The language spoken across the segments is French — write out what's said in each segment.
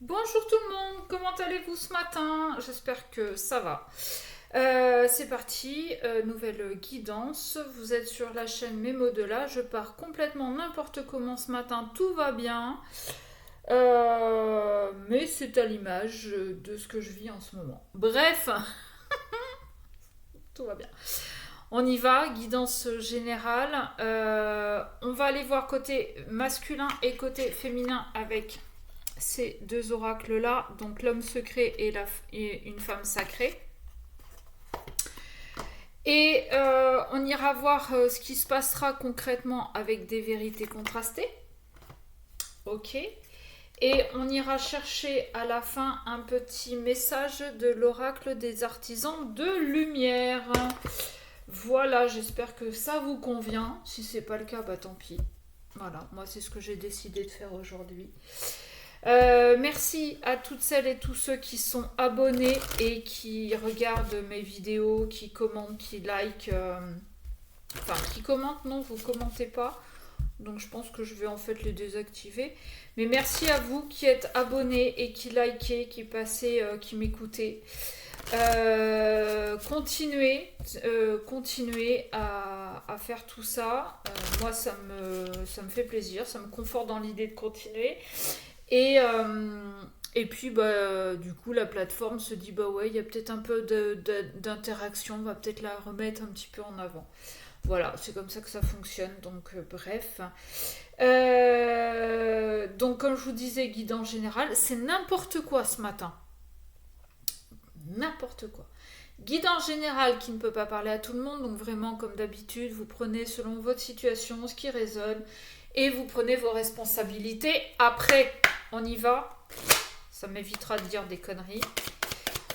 Bonjour tout le monde, comment allez-vous ce matin? J'espère que ça va. C'est parti, nouvelle guidance. Vous êtes sur la chaîne Mémo de là. Je pars complètement n'importe comment ce matin, tout va bien. Mais c'est à l'image de ce que je vis en ce moment. Bref, tout va bien. On y va, guidance générale. On va aller voir côté masculin et côté féminin avec ces deux oracles-là, donc l'homme secret et une femme sacrée. Et on ira voir ce qui se passera concrètement avec des vérités contrastées. Ok. Et on ira chercher à la fin un petit message de l'oracle des artisans de lumière. Voilà, j'espère que ça vous convient. Si c'est pas le cas, bah tant pis. Voilà, moi c'est ce que j'ai décidé de faire aujourd'hui. Merci à toutes celles et tous ceux qui sont abonnés et qui regardent mes vidéos, qui commentent, qui likent. Enfin, qui commentent, non, vous commentez pas. Donc je pense que je vais en fait les désactiver. Mais merci à vous qui êtes abonnés et qui likez, qui passez, qui m'écoutez. Continuez à faire tout ça. Moi, ça me fait plaisir, ça me conforte dans l'idée de continuer. Et puis, du coup, la plateforme se dit, bah ouais, il y a peut-être un peu d'interaction, on va peut-être la remettre un petit peu en avant. Voilà, c'est comme ça que ça fonctionne, donc bref. Donc, comme je vous disais, guidance générale, c'est n'importe quoi ce matin. N'importe quoi. Guidance générale qui ne peut pas parler à tout le monde, donc vraiment, comme d'habitude, vous prenez selon votre situation ce qui résonne et vous prenez vos responsabilités. Après, on y va. Ça m'évitera de dire des conneries.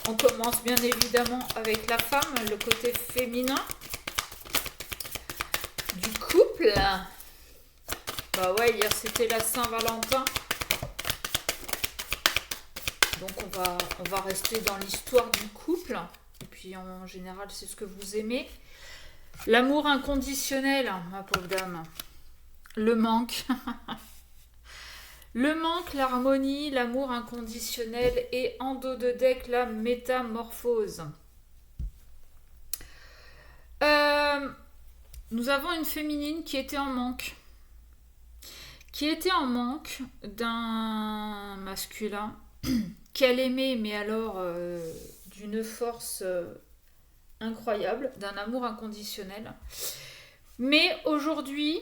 On commence bien évidemment avec la femme, le côté féminin du couple. Bah ouais, hier c'était la Saint-Valentin. Donc on va rester dans l'histoire du couple. Et puis en général, c'est ce que vous aimez. L'amour inconditionnel, ma pauvre dame. Le manque. Le manque, l'harmonie, l'amour inconditionnel et en dos de deck, la métamorphose. Nous avons une féminine qui était en manque. Qui était en manque d'un masculin qu'elle aimait, mais alors d'une force incroyable, d'un amour inconditionnel. Mais aujourd'hui,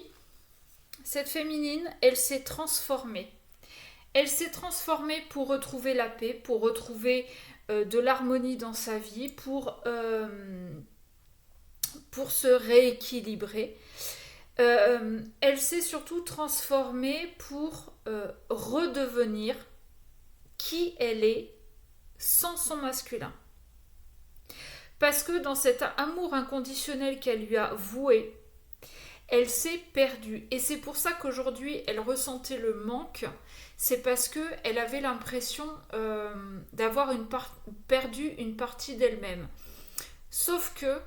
cette féminine, elle s'est transformée. Elle s'est transformée pour retrouver la paix, pour retrouver de l'harmonie dans sa vie, pour se rééquilibrer. Elle s'est surtout transformée pour redevenir qui elle est sans son masculin. Parce que dans cet amour inconditionnel qu'elle lui a voué, elle s'est perdue. Et c'est pour ça qu'aujourd'hui, elle ressentait le manque. C'est parce qu'elle avait l'impression d'avoir perdu une partie d'elle-même. Sauf que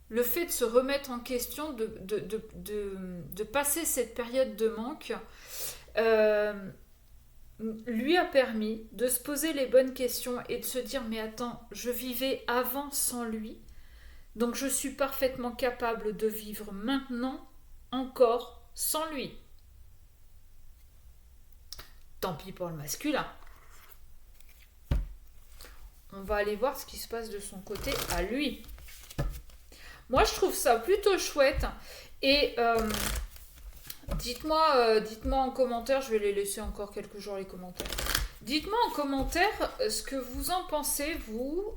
le fait de se remettre en question, de passer cette période de manque, lui a permis de se poser les bonnes questions et de se dire mais attends, je vivais avant sans lui, donc je suis parfaitement capable de vivre maintenant encore sans lui. Tant pis pour le masculin. On va aller voir ce qui se passe de son côté à lui. Moi, je trouve ça plutôt chouette. Et dites-moi en commentaire, je vais les laisser encore quelques jours les commentaires. Dites-moi en commentaire ce que vous en pensez, vous.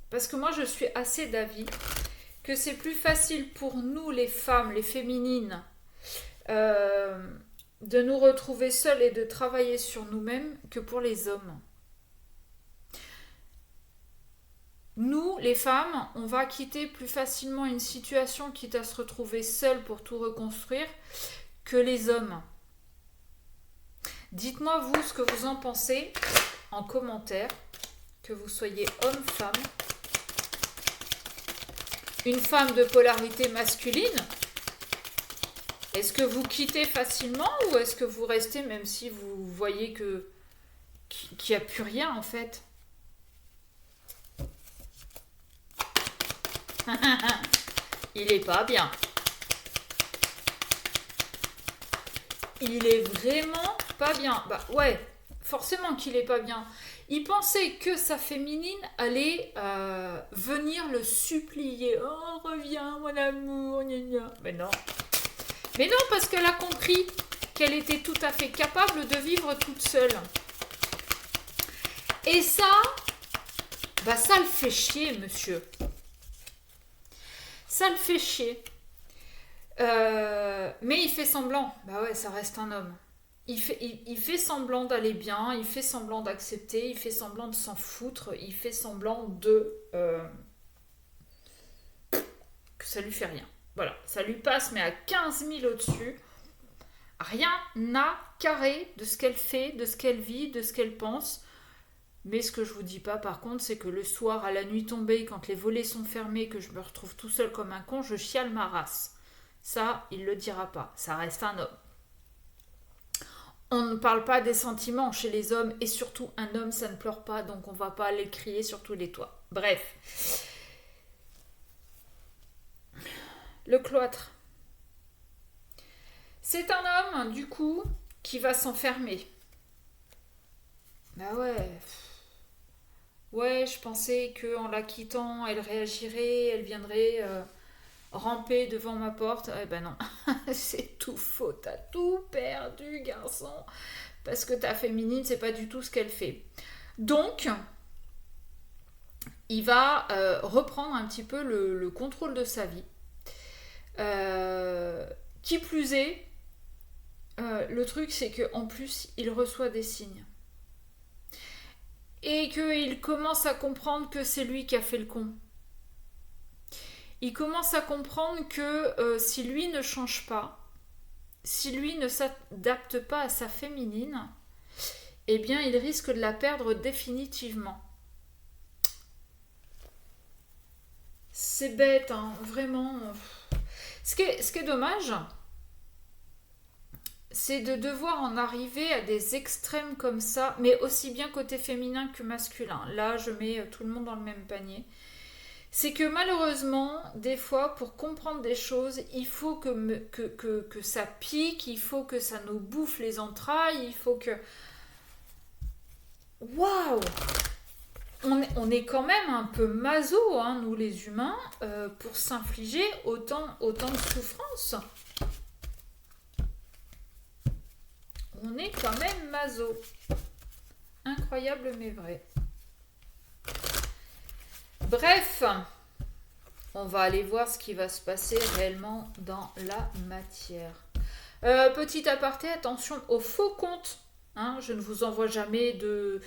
Parce que moi, je suis assez d'avis que c'est plus facile pour nous, les femmes, les féminines, de nous retrouver seules et de travailler sur nous-mêmes que pour les hommes. Nous, les femmes, on va quitter plus facilement une situation quitte à se retrouver seule pour tout reconstruire que les hommes. Dites-moi vous ce que vous en pensez en commentaire, que vous soyez homme, femme. Une femme de polarité masculine, est-ce que vous quittez facilement ou est-ce que vous restez même si vous voyez que qui a plus rien en fait. Il est pas bien. Il est vraiment pas bien. Bah ouais, forcément qu'il est pas bien. Il pensait que sa féminine allait venir le supplier. Oh, reviens mon amour, gna gna. Mais non. Mais non, parce qu'elle a compris qu'elle était tout à fait capable de vivre toute seule. Et ça, bah ça le fait chier, monsieur. Ça le fait chier. Mais il fait semblant. Bah ouais, ça reste un homme. Il fait semblant d'aller bien, il fait semblant d'accepter, il fait semblant de s'en foutre, il fait semblant que ça lui fait rien. Voilà, ça lui passe, mais à 15 000 au-dessus. Rien n'a carré de ce qu'elle fait, de ce qu'elle vit, de ce qu'elle pense. Mais ce que je vous dis pas, par contre, c'est que le soir, à la nuit tombée, quand les volets sont fermés, que je me retrouve tout seul comme un con, je chiale ma race. Ça, il le dira pas. Ça reste un homme. On ne parle pas des sentiments chez les hommes, et surtout, un homme, ça ne pleure pas, donc on va pas aller crier sur tous les toits. Bref. Le cloître. C'est un homme, du coup, qui va s'enfermer. Bah ouais. Ouais, je pensais qu'en la quittant, elle réagirait, elle viendrait ramper devant ma porte. Eh ben non, c'est tout faux, t'as tout perdu, garçon. Parce que ta féminine, c'est pas du tout ce qu'elle fait. Donc, il va reprendre un petit peu le contrôle de sa vie. Qui plus est, le truc, c'est qu'en plus, il reçoit des signes. Et qu'il commence à comprendre que c'est lui qui a fait le con. Il commence à comprendre que si lui ne change pas, si lui ne s'adapte pas à sa féminine, eh bien il risque de la perdre définitivement. C'est bête, hein, vraiment. Ce qui est dommage, c'est de devoir en arriver à des extrêmes comme ça, mais aussi bien côté féminin que masculin. Là, je mets tout le monde dans le même panier. C'est que malheureusement, des fois, pour comprendre des choses, il faut que ça pique, il faut que ça nous bouffe les entrailles, il faut que... Waouh! On est quand même un peu maso, hein, nous les humains, pour s'infliger autant de souffrance. On est quand même maso. Incroyable mais vrai. Bref, on va aller voir ce qui va se passer réellement dans la matière. Petit aparté, attention aux faux comptes. Hein, je ne vous envoie jamais de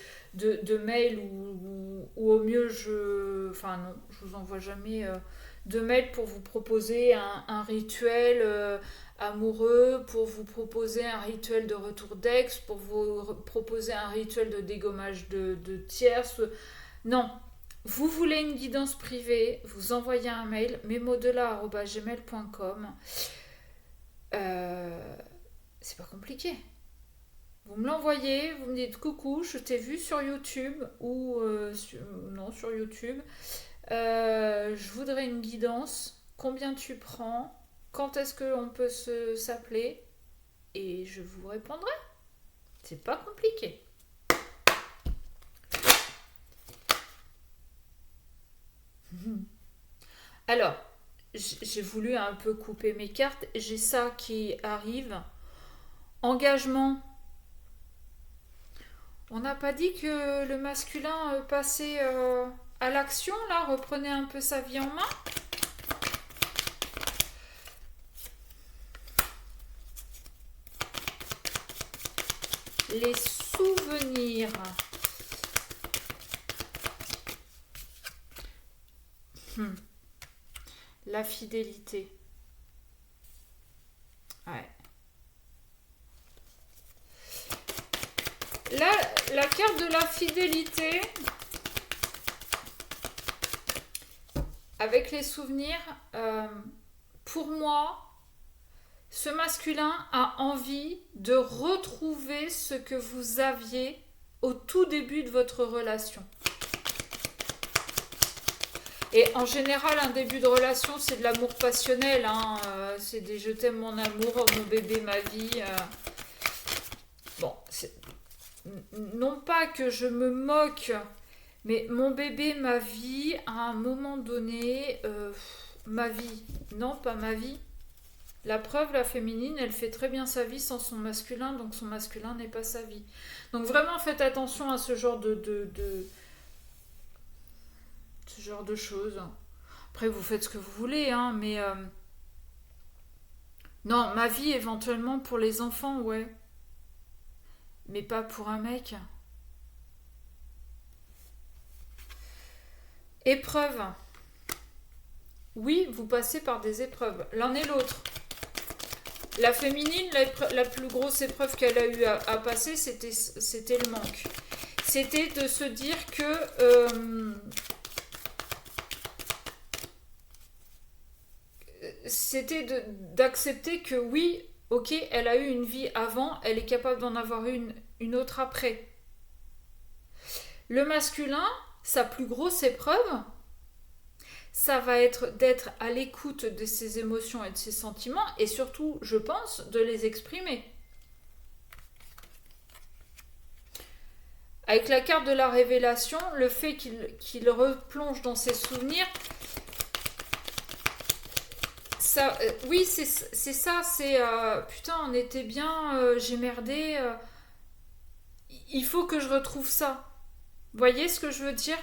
mail ou au mieux Enfin non, je vous envoie jamais de mail pour vous proposer un rituel amoureux, pour vous proposer un rituel de retour d'ex, pour vous proposer un rituel de dégommage de tierces. Non. Vous voulez une guidance privée, vous envoyez un mail, memodela@gmail.com. C'est pas compliqué. Vous me l'envoyez, vous me dites coucou, je t'ai vu sur YouTube ou sur YouTube. Je voudrais une guidance. Combien tu prends? Quand est-ce qu'on peut s'appeler? Et je vous répondrai. C'est pas compliqué. Alors, j'ai voulu un peu couper mes cartes. J'ai ça qui arrive. Engagement. On n'a pas dit que le masculin passait à l'action, là, reprenait un peu sa vie en main? Les souvenirs. La fidélité. Ouais. Là, la carte de la fidélité, avec les souvenirs, pour moi, ce masculin a envie de retrouver ce que vous aviez au tout début de votre relation. Et en général, un début de relation, c'est de l'amour passionnel. Hein. C'est des je t'aime mon amour, mon bébé, ma vie. Bon, non pas que je me moque, mais mon bébé, ma vie, à un moment donné, ma vie. Non, pas ma vie. La preuve, la féminine, elle fait très bien sa vie sans son masculin, donc son masculin n'est pas sa vie. Donc vraiment, faites attention à ce genre ce genre de choses. Après, vous faites ce que vous voulez, hein, mais non, ma vie éventuellement pour les enfants, ouais, mais pas pour un mec. Épreuve. Oui, vous passez par des épreuves, l'un et l'autre. La féminine, la plus grosse épreuve qu'elle a eu à passer, c'était le manque. C'était de se dire que c'était d'accepter que oui, ok, elle a eu une vie avant, elle est capable d'en avoir une autre après. Le masculin, sa plus grosse épreuve, ça va être d'être à l'écoute de ses émotions et de ses sentiments, et surtout, je pense, de les exprimer. Avec la carte de la révélation, le fait qu'il replonge dans ses souvenirs, ça, oui, c'est ça, c'est putain, on était bien, j'ai merdé, il faut que je retrouve ça. Vous voyez ce que je veux dire?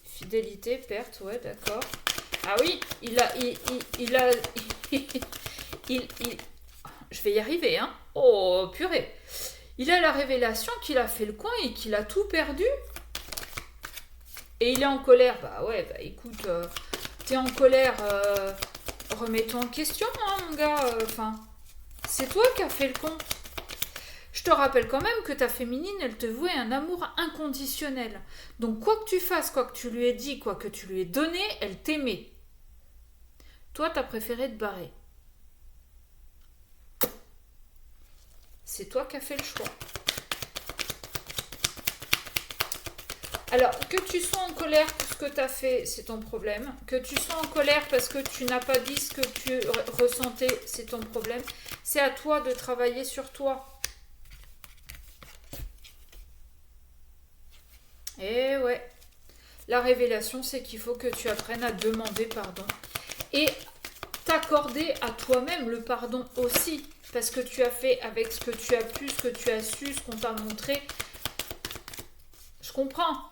Fidélité, perte, ouais, d'accord. Ah oui, il a, je vais y arriver, hein. Oh, purée. Il a la révélation qu'il a fait le coin et qu'il a tout perdu. Et il est en colère. Bah ouais, bah écoute, t'es en colère, remets-toi en question, hein, mon gars. Enfin, c'est toi qui as fait le con. Je te rappelle quand même que ta féminine, elle te vouait un amour inconditionnel. Donc quoi que tu fasses, quoi que tu lui aies dit, quoi que tu lui aies donné, elle t'aimait. Toi, t'as préféré te barrer. C'est toi qui as fait le choix. Alors, que tu sois en colère pour ce que tu as fait, c'est ton problème. Que tu sois en colère parce que tu n'as pas dit ce que tu ressentais, c'est ton problème. C'est à toi de travailler sur toi. Et ouais, la révélation, c'est qu'il faut que tu apprennes à demander pardon. Et t'accorder à toi-même le pardon aussi. Parce que tu as fait avec ce que tu as pu, ce que tu as su, ce qu'on t'a montré. Je comprends.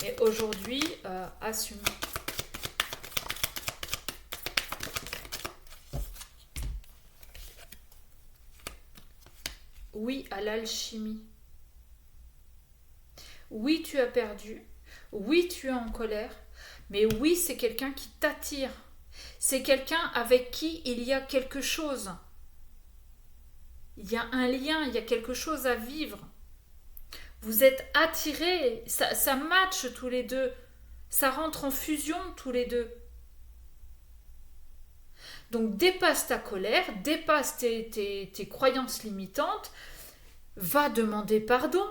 Mais aujourd'hui, assume. Oui à l'alchimie. Oui, tu as perdu. Oui, tu es en colère. Mais oui, c'est quelqu'un qui t'attire. C'est quelqu'un avec qui il y a quelque chose. Il y a un lien, il y a quelque chose à vivre. Vous êtes attirés, ça match tous les deux. Ça rentre en fusion tous les deux. Donc dépasse ta colère, dépasse tes croyances limitantes, va demander pardon.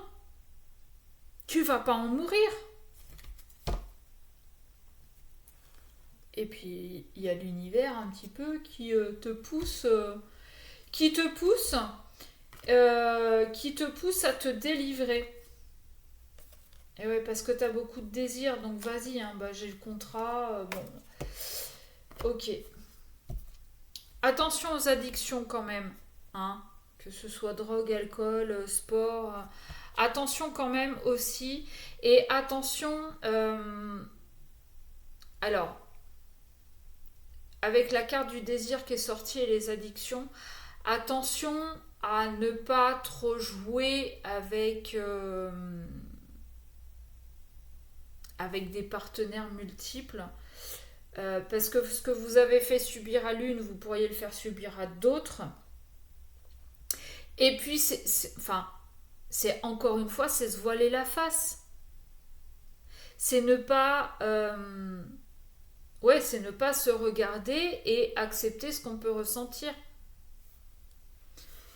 Tu vas pas en mourir. Et puis il y a l'univers un petit peu qui te pousse, qui te pousse à te délivrer. Et ouais, parce que t'as beaucoup de désirs, donc vas-y, hein, bah, j'ai le contrat, bon, ok. Attention aux addictions quand même, hein, que ce soit drogue, alcool, sport, attention quand même aussi, et attention, alors, avec la carte du désir qui est sortie et les addictions, attention à ne pas trop jouer avec des partenaires multiples. Parce que ce que vous avez fait subir à l'une, vous pourriez le faire subir à d'autres. Et puis, c'est encore une fois, c'est se voiler la face. C'est ne pas Ouais, c'est ne pas se regarder et accepter ce qu'on peut ressentir.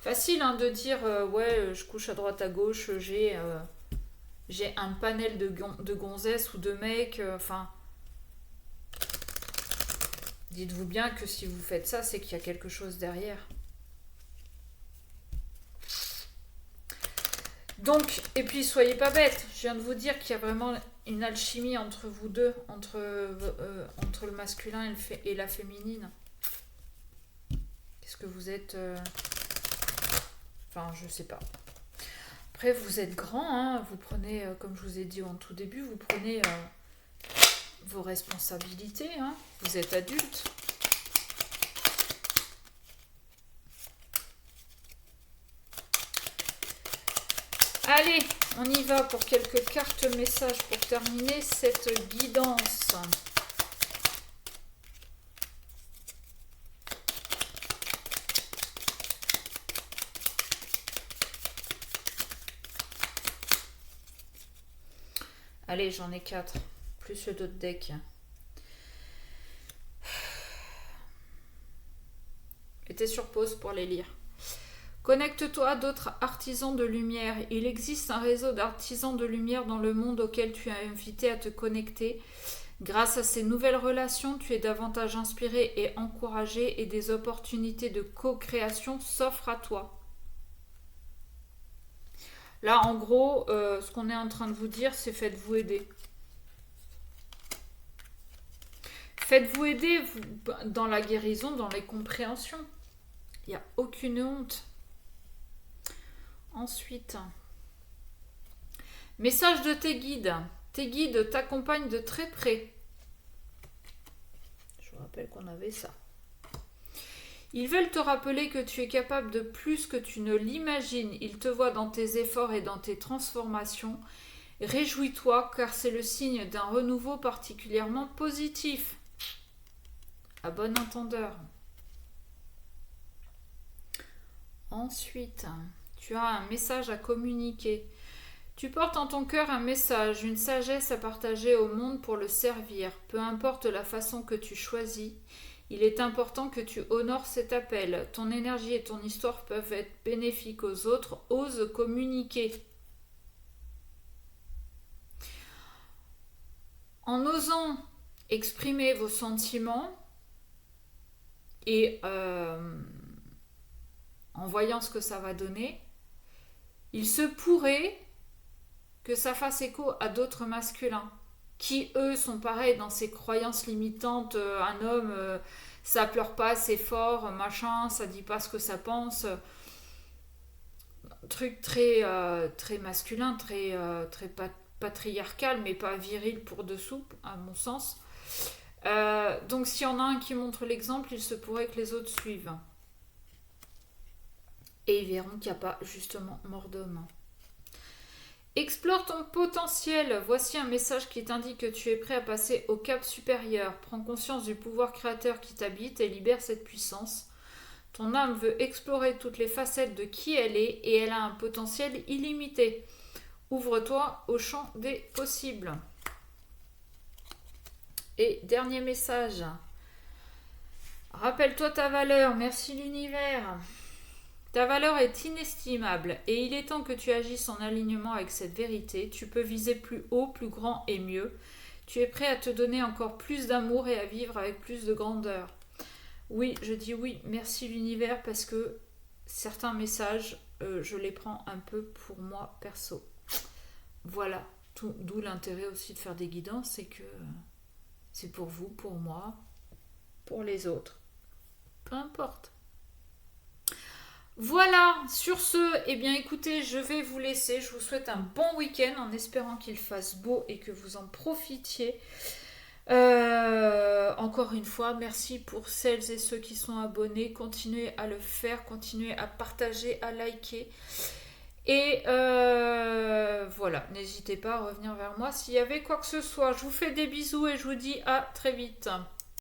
Facile hein, de dire ouais, je couche à droite à gauche, j'ai un panel de gonzesses ou de mecs. Enfin, dites-vous bien que si vous faites ça, c'est qu'il y a quelque chose derrière. Donc, et puis soyez pas bêtes, je viens de vous dire qu'il y a vraiment une alchimie entre vous deux, entre le masculin et la féminine. Qu'est-ce que vous êtes Enfin, je sais pas. Après, vous êtes grand, hein, vous prenez, comme je vous ai dit en tout début, vous prenez vos responsabilités, hein, vous êtes adulte. Allez, on y va pour quelques cartes messages pour terminer cette guidance. Allez, j'en ai 4, plus le d'autres decks. Mettez sur pause pour les lire. Connecte-toi à d'autres artisans de lumière. Il existe un réseau d'artisans de lumière dans le monde auquel tu es invité à te connecter. Grâce à ces nouvelles relations, tu es davantage inspiré et encouragé et des opportunités de co-création s'offrent à toi. Là, en gros, ce qu'on est en train de vous dire, c'est faites-vous aider. Faites-vous aider dans la guérison, dans les compréhensions. Il n'y a aucune honte. Ensuite, message de tes guides. Tes guides t'accompagnent de très près. Je vous rappelle qu'on avait ça. Ils veulent te rappeler que tu es capable de plus que tu ne l'imagines. Ils te voient dans tes efforts et dans tes transformations. Réjouis-toi car c'est le signe d'un renouveau particulièrement positif. À bon entendeur. Ensuite, tu as un message à communiquer. Tu portes en ton cœur un message, une sagesse à partager au monde pour le servir. Peu importe la façon que tu choisis, il est important que tu honores cet appel. Ton énergie et ton histoire peuvent être bénéfiques aux autres. Ose communiquer. En osant exprimer vos sentiments et en voyant ce que ça va donner, il se pourrait que ça fasse écho à d'autres masculins qui, eux, sont pareils dans ces croyances limitantes. Un homme, ça pleure pas assez fort, machin, ça dit pas ce que ça pense. Truc très, très masculin, très patriarcal, mais pas viril pour dessous, à mon sens. Donc, s'il y en a un qui montre l'exemple, il se pourrait que les autres suivent. Et ils verront qu'il n'y a pas justement mort d'homme. Explore ton potentiel. Voici un message qui t'indique que tu es prêt à passer au cap supérieur. Prends conscience du pouvoir créateur qui t'habite et libère cette puissance. Ton âme veut explorer toutes les facettes de qui elle est et elle a un potentiel illimité. Ouvre-toi au champ des possibles. Et dernier message. Rappelle-toi ta valeur. Merci l'univers. Ta valeur est inestimable et il est temps que tu agisses en alignement avec cette vérité. Tu peux viser plus haut, plus grand et mieux. Tu es prêt à te donner encore plus d'amour et à vivre avec plus de grandeur. Oui, je dis oui, merci l'univers parce que certains messages, je les prends un peu pour moi perso. Voilà, d'où l'intérêt aussi de faire des guidances, c'est que c'est pour vous, pour moi, pour les autres. Peu importe. Voilà, sur ce, eh bien écoutez, je vais vous laisser. Je vous souhaite un bon week-end en espérant qu'il fasse beau et que vous en profitiez. Encore une fois, merci pour celles et ceux qui sont abonnés. Continuez à le faire, continuez à partager, à liker. Et voilà, n'hésitez pas à revenir vers moi s'il y avait quoi que ce soit. Je vous fais des bisous et je vous dis à très vite.